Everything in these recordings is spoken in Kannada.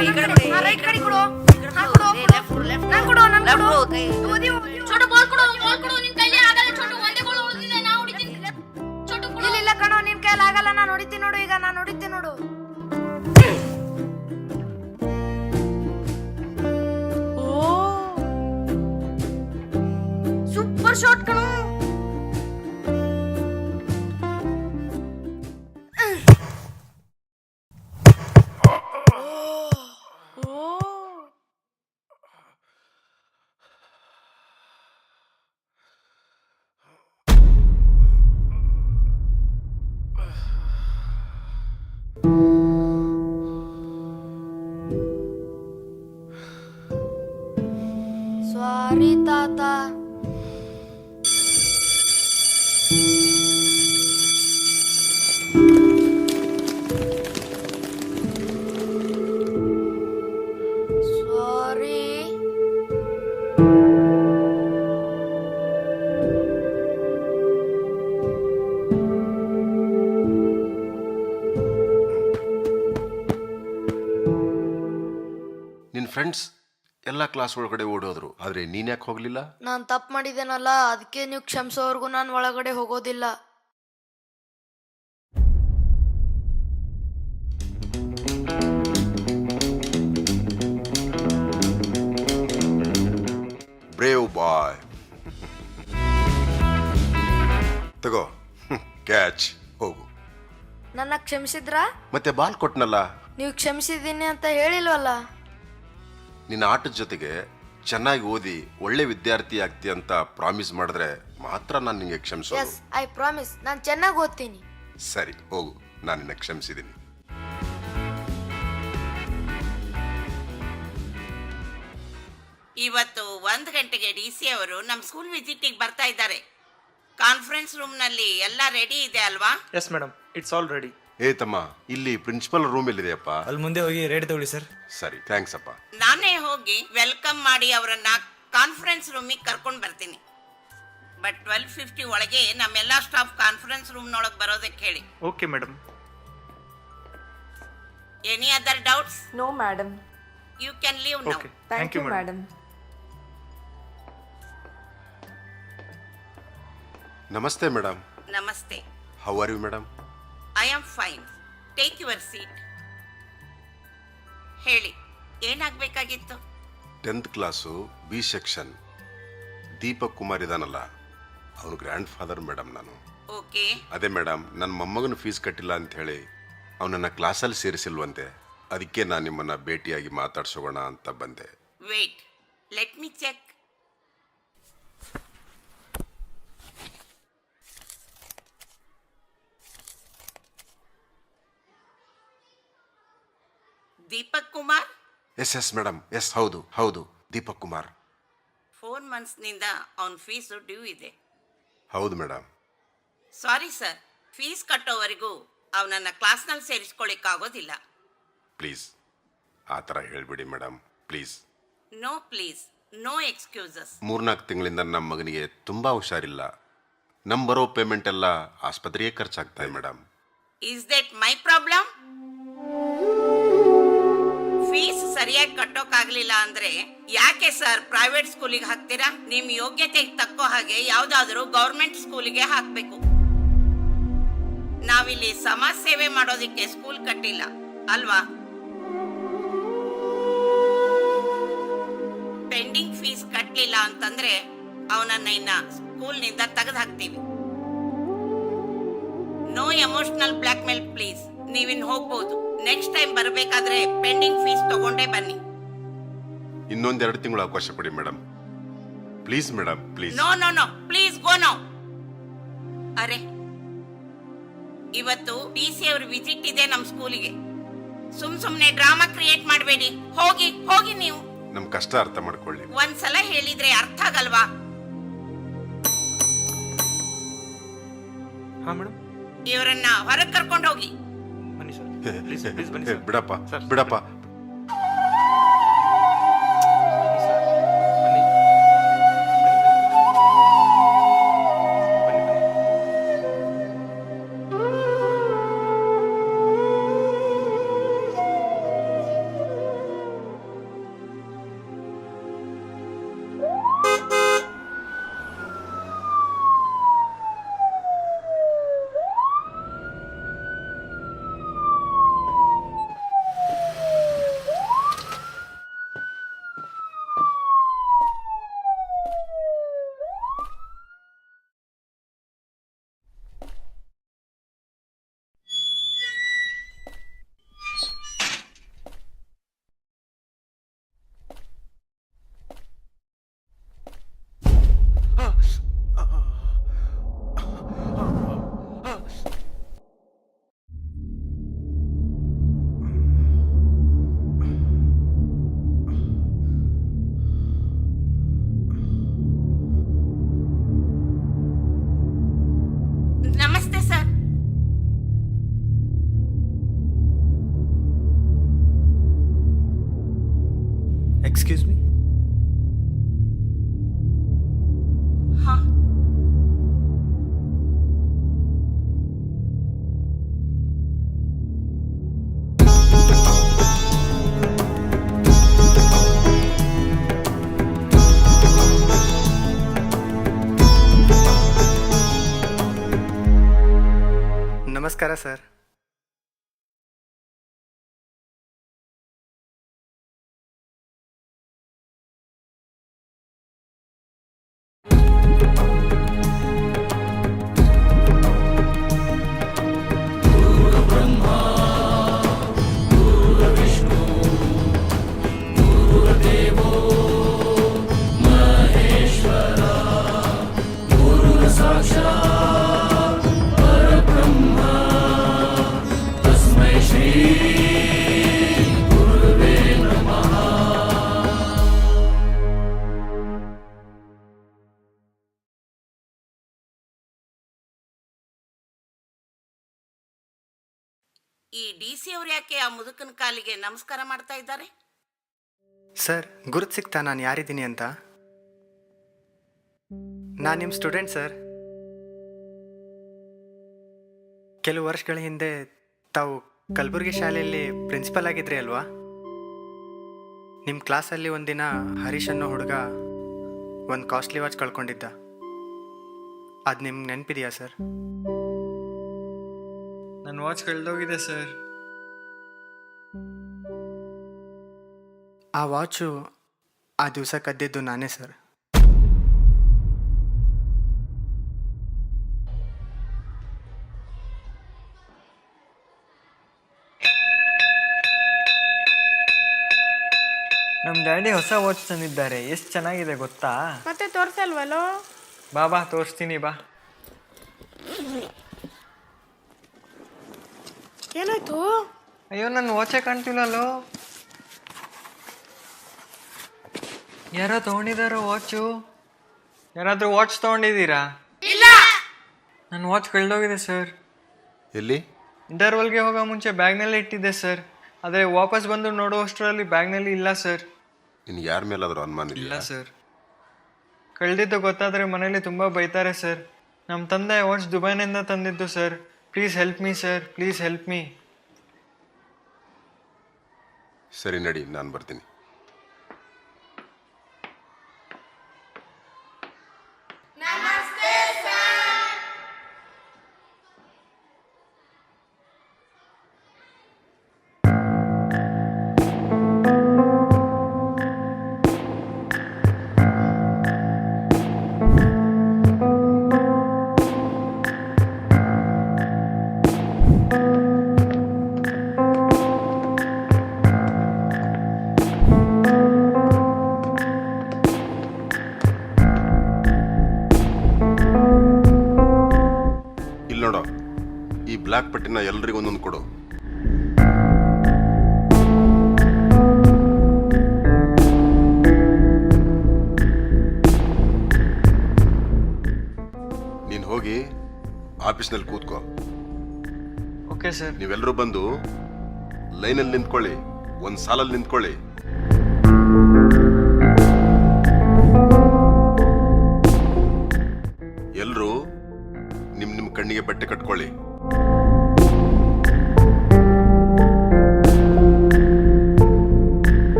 ರೈಟ್ ಕಡೆ ಕೊಡು छोटू बॉल ಕೊಡು ನಿನ್ ಕೈಲಿ ಆಗಲ್ಲ छोटू ಒಂದೇ ಗೋಲ್ ಉಳಿದಿದೆ ನಾ ಹೊಡಿತೀನಿ छोटू ಕೊಡು ಇಲ್ಲ ಕಣೋ ನಿನ್ ಕೈಲಿ ಆಗಲ್ಲ ನಾನು ಹೊಡಿತೀನಿ ನೋಡು ಈಗ ನಾನು ಹೊಡಿತೀನಿ ನೋಡು ಸೂಪರ್ ಶಾಟ್ ಕಣೋ ಸಾರಿ ತಾತ ಸಾರಿ ನಿನ್ನ ಫ್ರೆಂಡ್ಸ್ ಎಲ್ಲ ಕ್ಲಾಸ್ ಒಳಗಡೆ ಓಡೋದ್ರು, ಆದರೆ ನೀನು ಯಾಕೆ ಹೋಗಲಿಲ್ಲ? ನಾನು ತಪ್ಪು ಮಾಡಿದ್ದೇನಲ್ಲ, ಅದಕ್ಕೆ ನೀವು ಕ್ಷಮಿಸೋವರೆಗೂ ನಾನು ಒಳಗಡೆ ಹೋಗೋದಿಲ್ಲ. ಬ್ರೇವ್ ಬಾಯ್, ತಗೋ ಕ್ಯಾಚ್, ಹೋಗು. ನನ್ನ ಕ್ಷಮಿಸಿದ್ರಾ? ಮತ್ತೆ ಬಾಲ್ ಕೊಟ್ನಲ್ಲ. ನೀವು ಕ್ಷಮಿಸಿದ್ದೀನಿ ಅಂತ ಹೇಳಿಲ್ವಲ್ಲ. ನಿನ್ನ ಆಟದ ಜೊತೆಗೆ ಚೆನ್ನಾಗಿ ಓದಿ ಒಳ್ಳೆ ವಿದ್ಯಾರ್ಥಿ ಆಗ್ತಿ ಅಂತ ಪ್ರಾಮಿಸ್ ಮಾಡಿದ್ರೆ ಮಾತ್ರ ನಾನು ನಿನಗೆ ಕ್ಷಮಿಸೋದು. S, I promise. ನಾನು ಚೆನ್ನಾಗಿ ಓದ್ತೀನಿ. ಸರಿ, ಹೋಗು, ನಾನು ನಿನ್ನ ಕ್ಷಮಿಸಿದ್ದೀನಿ. ಇವತ್ತು 1 ಗಂಟೆಗೆ DC ಅವರು ನಮ್ಮ ಸ್ಕೂಲ್ ವಿಸಿಟಿಗೆ ಬರ್ತಾ ಇದ್ದಾರೆ. ಕಾನ್ಫರೆನ್ಸ್ ರೂಮ್ನಲ್ಲಿ ಎಲ್ಲ ರೆಡಿ ಇದೆ ಅಲ್ವಾ? Yes madam, it's all ready. ಏ ತಮ್ಮ, ಇಲ್ಲಿ ಪ್ರಿನ್ಸಿಪಲ್ ರೂಮ್ ಎಲ್ಲಿದೆಯಪ್ಪ? ಅಲ್ಲಿ ಮುಂದೆ ಹೋಗಿ ರೇಟ್ ತಗೊಳ್ಳಿ ಸರ್. ಸರಿ, ಥ್ಯಾಂಕ್ಸ್ ಅಪ್ಪ. ನಾನೇ ಹೋಗಿ ವೆಲ್ಕಮ್ ಮಾಡಿ ಅವರನ್ನ ಕಾನ್ಫರೆನ್ಸ್ ರೂಮಿಗೆ ಕರ್ಕೊಂಡು ಬರ್ತೀನಿ. ಬಟ್ 12:50 ಒಳಗೆ ನಮ್ಮೆಲ್ಲ ಸ್ಟಾಫ್ ಕಾನ್ಫರೆನ್ಸ್ ರೂಮ್ನೊಳಗೆ ಬರೋದಕ್ಕೆ ಹೇಳಿ. Okay madam. Any other doubts? No, madam. You can leave now. Okay, Thank you, madam. ನಮಸ್ತೆ ಮೇಡಮ್. ನಮಸ್ತೆ. How are you madam? I am fine. Take your seat. ಹೇಳಿ, ಏನಾಗಬೇಕಾಗಿತ್ತು? 10th class B section Deepak Kumar ಇದಾನಲ್ಲ, ಅವನು ಗ್ರ್ಯಾಂಡ್ ಫಾದರ್ ಮೇಡಮ್. ನಾನು ಓಕೆ. ಅದೇ ಮೇಡಮ್, ನನ್ನ ಮೊಮ್ಮಗನ ಫೀಸ್ ಕಟ್ಟಿಲ್ಲ ಅಂತ ಹೇಳಿ ಅವನನ್ನು ಕ್ಲಾಸಲ್ಲಿ ಸೇರಿಸಿಲ್ವಂತೆ. ಅದಕ್ಕೆ ನಾನು ನಿಮ್ಮನ್ನು ಭೇಟಿಯಾಗಿ ಮಾತಾಡ್ಸೋಣ ಅಂತ ಬಂದೆ. Wait, let me check. Deepak Kumar? Yes madam, yes, ಹೌದು ಹೌದು, ದೀಪಕ್ ಕುಮಾರ್. 4 ಮಂತ್ಸ್ನಿಂದ ಅವನ ಫೀಸು ಡ್ಯೂ ಇದೆ. ಹೌದು ಮೇಡಮ್. ಸಾರಿ ಸರ್, ಫೀಸ್ ಕಟ್ಟೋವರೆಗೂ ಅವನನ್ನು ಕ್ಲಾಸ್ನಲ್ಲಿ ಸೇರಿಸ್ಕೊಳ್ಳಿಕ್ಕಾಗೋದಿಲ್ಲ. ಪ್ಲೀಸ್ ಆ ಥರ ಹೇಳ್ಬಿಡಿ madam, please. No please, no excuses. 3-4 ತಿಂಗಳಿಂದ ನಮ್ಮ ಮಗನಿಗೆ ತುಂಬ ಹುಷಾರಿಲ್ಲ. ನಮ್ಮ ಬರೋ ಪೇಮೆಂಟ್ ಎಲ್ಲ ಆಸ್ಪತ್ರೆಗೆ ಖರ್ಚಾಗ್ತಾಯಿದೆ madam. Is that my problem? Fees ಸರಿಯಾಗಿ ಕಟ್ಟೋಕ್ಕಾಗಲಿಲ್ಲ ಅಂದ್ರೆ ಯಾಕೆ ಸರ್ ಪ್ರೈವೇಟ್ ಸ್ಕೂಲಿಗೆ ಹಾಕ್ತೀರಾ? ನಿಮ್ಮ ಯೋಗ್ಯತೆಗೆ ತಕ್ಕೋ ಹಾಗೆ ಯಾವುದಾದ್ರೂ ಗೌರ್ಮೆಂಟ್ ಸ್ಕೂಲಿಗೆ ಹಾಕಬೇಕು. ನಾವಿಲ್ಲಿ ಸಮಾಜ ಸೇವೆ ಮಾಡೋದಕ್ಕೆ ಸ್ಕೂಲ್ ಕಟ್ಟಿಲ್ಲ ಅಲ್ವಾ? ಪೆಂಡಿಂಗ್ ಫೀಸ್ ಕಟ್ಟಲಿಲ್ಲ ಅಂತಂದ್ರೆ ಅವನನ್ನ ಇನ್ನ ಸ್ಕೂಲ್ನಿಂದ ತೆಗೆದು ಹಾಕ್ತೀವಿ. No emotional blackmail please. ನೀವಿನ್ ಹೋಗ್ಬೋದು. ನೆಕ್ಸ್ಟ್ ಟೈಮ್ ಬರಬೇಕಾದ್ರೆ ಪೆಂಡಿಂಗ್ ಫೀಸ್ ತಗೊಂಡೇ ಬನ್ನಿ. ಇನ್ನೊಂದೆರಡು ತಿಂಗಳು ಅವಕಾಶ ಕೊಡಿ madam, please madam, please. No no no, please go now. ಅರೆ, ಇವತ್ತು DC ಅವ್ರ ವಿಸಿಟ್ ಇದೆ ನಮ್ಮ ಸ್ಕೂಲಿಗೆ. ಸುಮ್ನೆ ಡ್ರಾಮಾ ಕ್ರಿಯೇಟ್ ಮಾಡಬೇಡಿ. ಹೋಗಿ ಹೋಗಿ ನೀವು. ನಮ್ ಕಷ್ಟ ಅರ್ಥ ಮಾಡ್ಕೊಳ್ಳಿ. ಒಂದ್ಸಲ ಹೇಳಿದ್ರೆ ಅರ್ಥ ಆಗಲ್ವಾ? ಹಾ ಮೇಡಮ್. ಇವರನ್ನ ಹೊರಗೆ ಕರ್ಕೊಂಡು ಹೋಗಿ. ಬನ್ನಿ ಸರ್, ಪ್ಲೀಸ್ ಪ್ಲೀಸ್ ಬನ್ನಿ ಸರ್. ಬಿಡಪ್ಪ ಸರ್, ಬಿಡಪ್ಪ. ಬನ್ನಿ. Excuse me. ಹಾ ನಮಸ್ಕಾರ ಸರ್. ಈ DC ಅವ್ರು ಯಾಕೆ ಆ ಮುದುಕನ ಕಾಲಿಗೆ ನಮಸ್ಕಾರ ಮಾಡ್ತಾ ಇದ್ದಾರೆ? ಸರ್, ಗುರುತು ಸಿಗ್ತಾ ನಾನು ಯಾರಿದ್ದೀನಿ ಅಂತ? ನಾನು ನಿಮ್ಮ ಸ್ಟೂಡೆಂಟ್ ಸರ್. ಕೆಲವು ವರ್ಷಗಳ ಹಿಂದೆ ತಾವು ಕಲಬುರಗಿ ಶಾಲೆಯಲ್ಲಿ ಪ್ರಿನ್ಸಿಪಲ್ ಆಗಿದ್ರಿ ಅಲ್ವಾ? ನಿಮ್ಮ ಕ್ಲಾಸಲ್ಲಿ ಒಂದಿನ ಹರೀಶ್ ಅನ್ನೋ ಹುಡುಗ ಒಂದು ಕಾಸ್ಟ್ಲಿ ವಾಚ್ ಕಳ್ಕೊಂಡಿದ್ದ. ಅದು ನಿಮ್ಗೆ ನೆನಪಿದೆಯಾ ಸರ್? ನನ್ನ ವಾಚ್ ಕಳೆದೋಗಿದೆ ಸರ್. ಆ ವಾಚು ಆ ದಿವಸ ಕದ್ದಿದ್ದು ನಾನೇ ಸರ್. ನಮ್ಮ ಡ್ಯಾಡಿ ಹೊಸ ವಾಚ್ ತಂದಿದ್ದಾರೆ. ಎಷ್ಟು ಚೆನ್ನಾಗಿದೆ ಗೊತ್ತಾ? ಮತ್ತೆ ತೋರ್ಸಲ್ವಲ್ಲೋ? ಬಾ ತೋರಿಸ್ತೀನಿ ಬಾ. ಏನಾಯ್ತು? ಅಯ್ಯೋ, ನನ್ನ ವಾಚೇ ಕಾಣ್ತಿಲ್ಲಲ್ಲೋ. ಯಾರೋ ತಗೊಂಡಿದಾರೋ ವಾಚು? ಯಾರಾದರೂ ವಾಚ್ ತಗೊಂಡಿದ್ದೀರಾ? ಇಲ್ಲ. ನನ್ನ ವಾಚ್ ಕಳೆದೋಗಿದೆ ಸರ್. ಎಲ್ಲಿ? ಇಂಟರ್ವಲ್ಗೆ ಹೋಗೋ ಮುಂಚೆ ಬ್ಯಾಗ್ನಲ್ಲಿ ಇಟ್ಟಿದ್ದೆ ಸರ್. ಆದರೆ ವಾಪಸ್ ಬಂದು ನೋಡುವಷ್ಟರಲ್ಲಿ ಬ್ಯಾಗ್ನಲ್ಲಿ ಇಲ್ಲ ಸರ್. ನಿನ್ಗೆ ಯಾರ ಮೇಲಾದರೂ ಅನುಮಾನ ಇಲ್ಲ ಇಲ್ಲ? ಸರ್. ಕಳೆದಿದ್ದು ಗೊತ್ತಾದರೆ ಮನೇಲಿ ತುಂಬ ಬೈತಾರೆ ಸರ್. ನಮ್ಮ ತಂದೆ ವಾಚ್ ದುಬೈನಿಂದ ತಂದಿದ್ದು sir. Please help me sir, please help me. ಸರಿ ನಡಿ, ನಾನು ಬರ್ತೀನಿ. ನೋಡೋ, ಈ ಬ್ಲ್ಯಾಕ್ ಪಟ್ಟಿನ ಎಲ್ರಿಗೂ ಒಂದೊಂದು ಕೊಡು. ನೀನು ಹೋಗಿ ಆಫೀಸ್ನಲ್ಲಿ ಕೂತ್ಕೋ. Okay sir. ನೀವೆಲ್ಲರೂ ಬಂದು ಲೈನಲ್ಲಿ ನಿಂತ್ಕೊಳ್ಳಿ, ಒಂದು ಸಾಲಲ್ಲಿ ನಿಂತ್ಕೊಳ್ಳಿ. ಎಲ್ಲರೂ ನಿಮ್ಮ ಕಣ್ಣಿಗೆ ಬಟ್ಟೆ ಕಟ್ಕೊಳ್ಳಿ.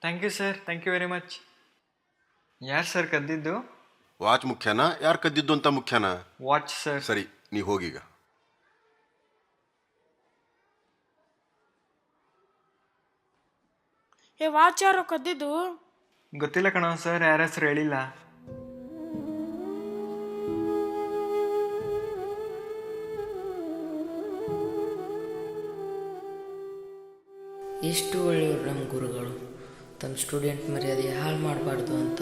Thank you sir, thank you very much. ಯಾರು ಸರ್ ಕದ್ದಿದ್ದು? ವಾಚ್ ಮುಖ್ಯನಾ ಯಾರು ಕದ್ದಿದ್ದು ಅಂತ ಮುಖ್ಯನಾ? Watch sir. ಸರಿ, ನೀ ಹೋಗೀಗ. ಏ ವಾಚ್ ಯಾರೋ ಕದ್ದಿದ್ದು? ಗೊತ್ತಿಲ್ಲ ಕಣೋ ಸರ್, ಯಾರ ಹೆಸರು ಹೇಳಿಲ್ಲ. ಎಷ್ಟು ಒಳ್ಳೆಯವರು ನಮ್ಮ ಗುರುಗಳು. ತಮ್ಮ ಸ್ಟೂಡೆಂಟ್ ಮರ್ಯಾದೆ ಹಾಳು ಮಾಡಬಾರ್ದು ಅಂತ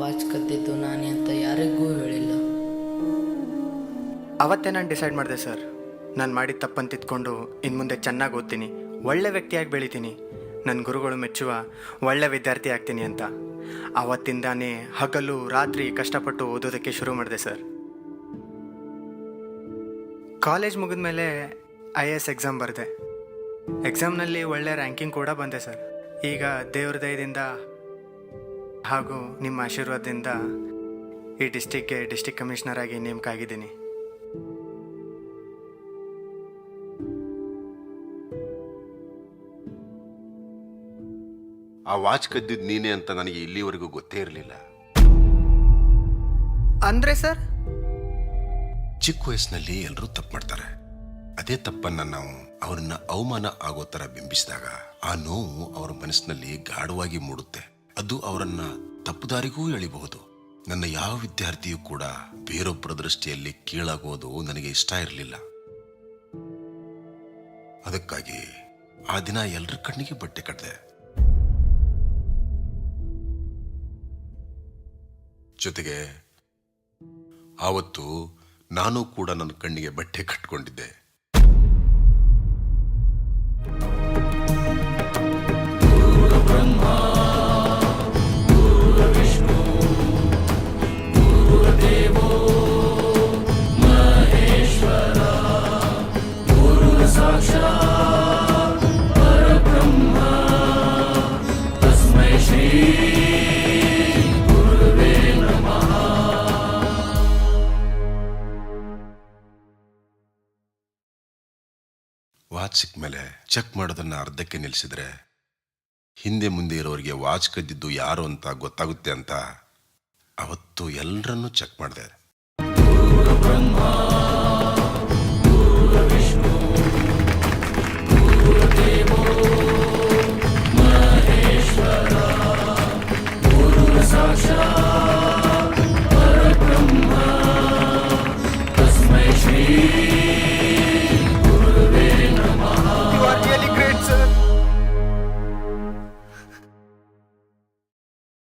ವಾಚ್ ಕದ್ದಿದ್ದು ನಾನೇ ಅಂತ ಯಾರಿಗೂ ಹೇಳಿಲ್ಲ. ಅವತ್ತೇ ನಾನು ಡಿಸೈಡ್ ಮಾಡಿದೆ ಸರ್, ನಾನು ಮಾಡಿದ ತಪ್ಪನ್ನು ತಿದ್ಕೊಂಡು ಇನ್ನು ಮುಂದೆ ಚೆನ್ನಾಗಿ ಓದ್ತೀನಿ, ಒಳ್ಳೆ ವ್ಯಕ್ತಿಯಾಗಿ ಬೆಳಿತೀನಿ, ನನ್ನ ಗುರುಗಳು ಮೆಚ್ಚುವ ಒಳ್ಳೆ ವಿದ್ಯಾರ್ಥಿ ಆಗ್ತೀನಿ ಅಂತ. ಆವತ್ತಿಂದಾನೇ ಹಗಲು ರಾತ್ರಿ ಕಷ್ಟಪಟ್ಟು ಓದೋದಕ್ಕೆ ಶುರು ಮಾಡಿದೆ ಸರ್. ಕಾಲೇಜ್ ಮುಗಿದ ಮೇಲೆ IAS ಎಕ್ಸಾಮ್ ಬರೆದೆ. ಎಕ್ಸಾಮ್ನಲ್ಲಿ ಒಳ್ಳೆ ರ್ಯಾಂಕಿಂಗ್ ಕೂಡ ಬಂದೆ ಸರ್. ಈಗ ದೇವ್ರ ದಯದಿಂದ ಹಾಗೂ ನಿಮ್ಮ ಆಶೀರ್ವಾದದಿಂದ ಈ ಡಿಸ್ಟಿಕ್ಗೆ ಡಿಸ್ಟಿಕ್ ಕಮಿಷನರ್ ಆಗಿ ನೇಮಕ ಆಗಿದ್ದೀನಿ. ಆ ವಾಚ್ ಕದ್ದಿದ್ದು ನೀನೇ ಅಂತ ನನಗೆ ಇಲ್ಲಿವರೆಗೂ ಗೊತ್ತೇ ಇರಲಿಲ್ಲ. ಅಂದರೆ ಸರ್, ಚಿಕ್ಕ ವಯಸ್ಸಿನಲ್ಲಿ ಎಲ್ಲರೂ ತಪ್ಪು ಮಾಡ್ತಾರೆ. ಅದೇ ತಪ್ಪನ್ನ ನಾವು ಅವ್ರನ್ನ ಅವಮಾನ ಆಗೋ ಥರ ಬಿಂಬಿಸಿದಾಗ ಆ ನೋವು ಅವರ ಮನಸ್ಸಿನಲ್ಲಿ ಗಾಢವಾಗಿ ಮೂಡುತ್ತೆ. ಅದು ಅವರನ್ನ ತಪ್ಪುದಾರಿಗೂ ಎಳಿಬಹುದು. ನನ್ನ ಯಾವ ವಿದ್ಯಾರ್ಥಿಯೂ ಕೂಡ ಬೇರೊಬ್ಬರ ದೃಷ್ಟಿಯಲ್ಲಿ ಕೀಳಾಗೋದು ನನಗೆ ಇಷ್ಟ ಇರಲಿಲ್ಲ. ಅದಕ್ಕಾಗಿ ಆ ದಿನ ಎಲ್ಲರ ಕಣ್ಣಿಗೆ ಬಟ್ಟೆ ಕಟ್ಟಿದೆ. ಜೊತೆಗೆ ಆವತ್ತು ನಾನು ಕೂಡ ನನ್ನ ಕಣ್ಣಿಗೆ ಬಟ್ಟೆ ಕಟ್ಕೊಂಡಿದ್ದೆ. ವಾಚ್ ಸಿಕ್ಕ ಮೇಲೆ ಚೆಕ್ ಮಾಡೋದನ್ನ ಅರ್ಧಕ್ಕೆ ನಿಲ್ಲಿಸಿದ್ರೆ ಹಿಂದೆ ಮುಂದೆ ಇರೋರಿಗೆ ವಾಚ್ ಕದ್ದಿದ್ದು ಯಾರು ಅಂತ ಗೊತ್ತಾಗುತ್ತೆ ಅಂತ ಅವತ್ತು ಎಲ್ಲರನ್ನೂ ಚೆಕ್ ಮಾಡಿದೆ.